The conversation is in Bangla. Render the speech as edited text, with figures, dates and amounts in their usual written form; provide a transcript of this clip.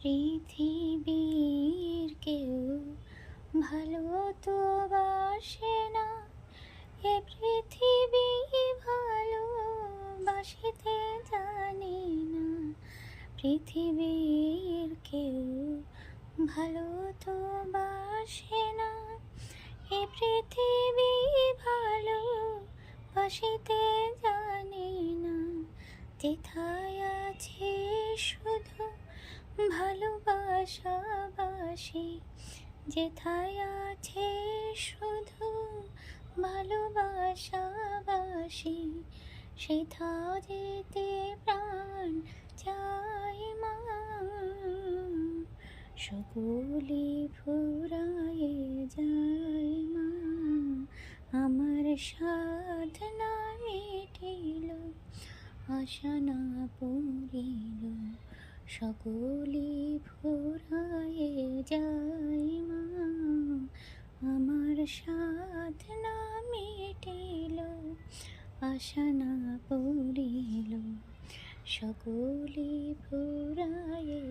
পৃথিবীর কেউ ভালো তো বাসে না, এ পৃথিবী ভালো বাসিতে জানে না। পৃথিবীর কেউ ভালো তো বাসে না, এ পৃথিবী ভালো বাসিতে জানে না। যেথায় আছে শুধু ভালোবাসাবাসি, যেথায় আছে শুধু ভালোবাসাবাসি, সেথাও যেতে প্রাণ চায় মা। সকলে ফুরায়ে যায় মা, আমার সাধনা মিটিল, আশা না পড়িল। সকলে ফুরায়ে যায় মা, আমার সাধনা মিটিল, আশা না পড়িল। সকলে ফুরায়ে